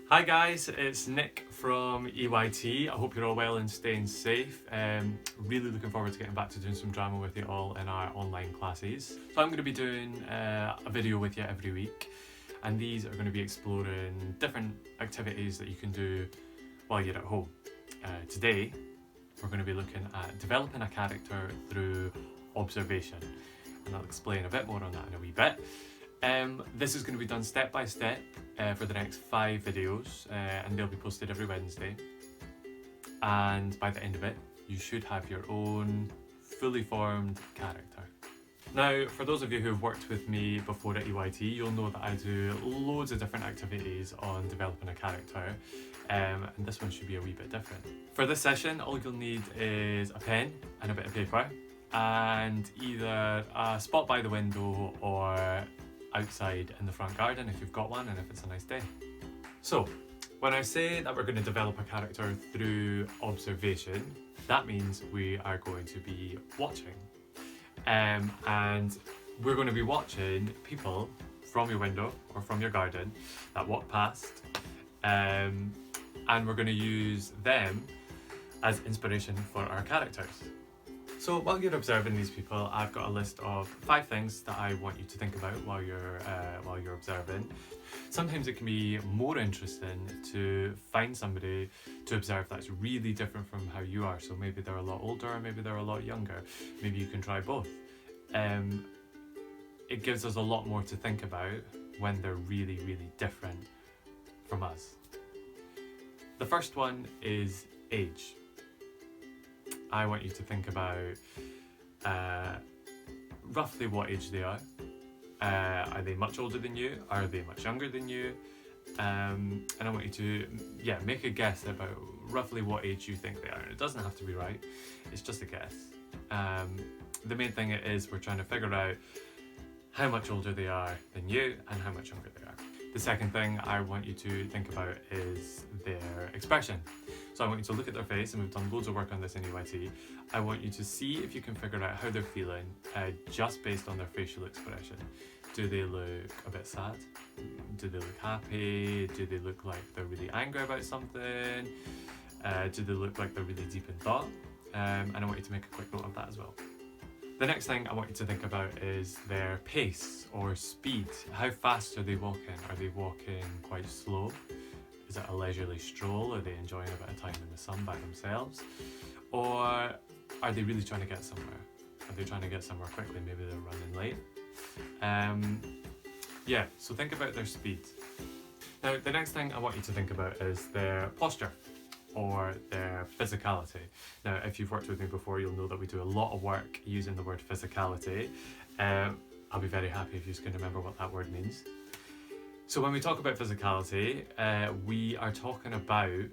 Hi guys, it's Nick from EYT. I hope you're all well and staying safe. Really looking forward to getting back to doing some drama with you all in our online classes. So I'm going to be doing a video with you every week, and these are going to be exploring different activities that you can do while you're at home. Today we're going to be looking at developing a character through observation, and I'll explain a bit more on that in a wee bit. This is going to be done step by step for the next 5 videos, and they'll be posted every Wednesday. And by the end of it, you should have your own fully formed character. Now, for those of you who've worked with me before at EYT, you'll know that I do loads of different activities on developing a character, and this one should be a wee bit different. For this session, all you'll need is a pen and a bit of paper, and either a spot by the window or outside in the front garden if you've got one and if it's a nice day. So, when I say that we're going to develop a character through observation, that means we are going to be watching. And we're going to be watching people from your window or from your garden that walk past, and we're going to use them as inspiration for our characters. So while you're observing these people, I've got a list of 5 things that I want you to think about while you're observing. Sometimes it can be more interesting to find somebody to observe that's really different from how you are. So maybe they're a lot older, or maybe they're a lot younger. Maybe you can try both. It gives us a lot more to think about when they're really, really different from us. The first one is age. I want you to think about roughly what age they are. Are they much older than you? Are they much younger than you? And I want you to make a guess about roughly what age you think they are. And it doesn't have to be right, it's just a guess. The main thing is we're trying to figure out how much older they are than you and how much younger they are. The second thing I want you to think about is their expression. So I want you to look at their face, and we've done loads of work on this in EYT. I want you to see if you can figure out how they're feeling just based on their facial expression. Do they look a bit sad? Do they look happy? Do they look like they're really angry about something? Do they look like they're really deep in thought? And I want you to make a quick note of that as well. The next thing I want you to think about is their pace or speed. How fast are they walking? Are they walking quite slow? Is it a leisurely stroll? Are they enjoying a bit of time in the sun by themselves? Or are they really trying to get somewhere? Are they trying to get somewhere quickly? Maybe they're running late. So think about their speed. Now, the next thing I want you to think about is their posture or their physicality. Now, if you've worked with me before, you'll know that we do a lot of work using the word physicality. I'll be very happy if you can remember what that word means. So when we talk about physicality, we are talking about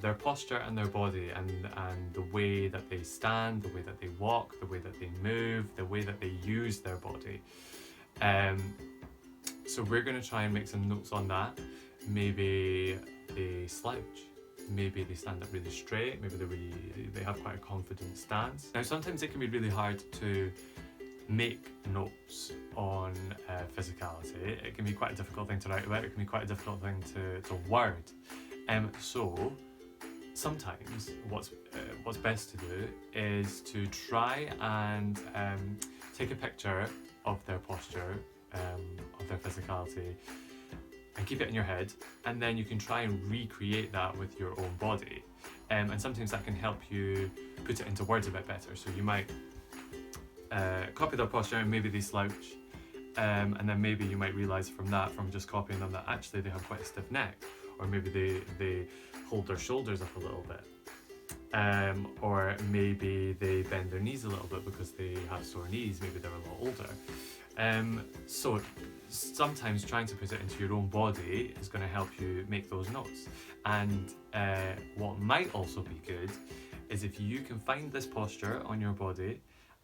their posture and their body and the way that they stand, the way that they walk, the way that they move, the way that they use their body. So we're going to try and make some notes on that. Maybe they slouch. Maybe they stand up really straight. Maybe they have quite a confident stance. Now, sometimes it can be really hard to make notes on physicality. It can be quite a difficult thing to write about. It can be quite a difficult thing to word. So sometimes what's best to do is to try and take a picture of their posture, of their physicality, and keep it in your head, and then you can try and recreate that with your own body. And sometimes that can help you put it into words a bit better. So you might copy their posture and maybe they slouch, and then maybe you might realise from just copying them, that actually they have quite a stiff neck, or maybe they hold their shoulders up a little bit, or maybe they bend their knees a little bit because they have sore knees. Maybe they're a lot older. So sometimes trying to put it into your own body is going to help you make those notes. And what might also be good is if you can find this posture on your body,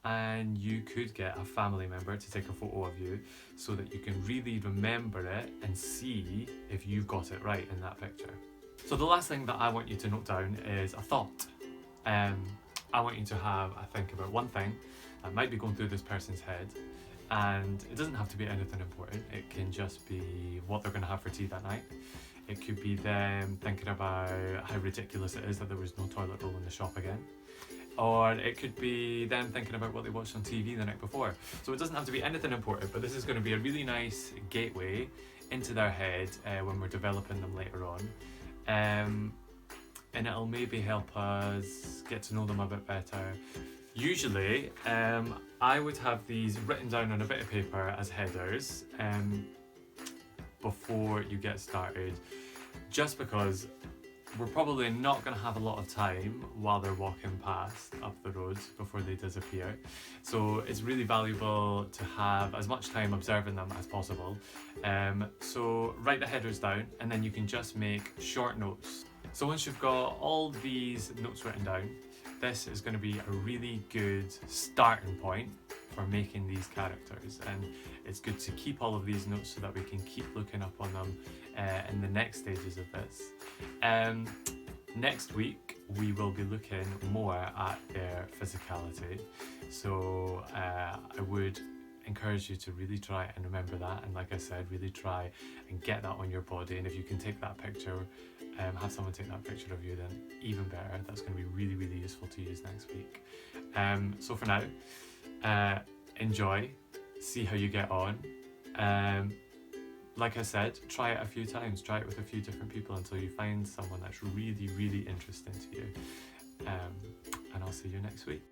and you could get a family member to take a photo of you so that you can really remember it and see if you've got it right in that picture. So the last thing that I want you to note down is a thought. I want you to have a think about one thing that might be going through this person's head, and it doesn't have to be anything important. It can just be what they're going to have for tea that night. It could be them thinking about how ridiculous it is that there was no toilet roll in the shop again. Or it could be them thinking about what they watched on TV the night before. So it doesn't have to be anything important, but this is going to be a really nice gateway into their head when we're developing them later on. And it'll maybe help us get to know them a bit better. Usually, I would have these written down on a bit of paper as headers before you get started, just because we're probably not going to have a lot of time while they're walking past up the road before they disappear. So it's really valuable to have as much time observing them as possible. So write the headers down and then you can just make short notes. So once you've got all these notes written down, this is going to be a really good starting point for making these characters, and it's good to keep all of these notes so that we can keep looking up on them in the next stages of this. Next week we will be looking more at their physicality, so I would encourage you to really try and remember that, and like I said, really try and get that on your body. And if you can take that picture, have someone take that picture of you, then even better. That's going to be really, really useful to use next week. So for now, enjoy, see how you get on. Like I said, try it a few times, try it with a few different people until you find someone that's really, really interesting to you. And I'll see you next week.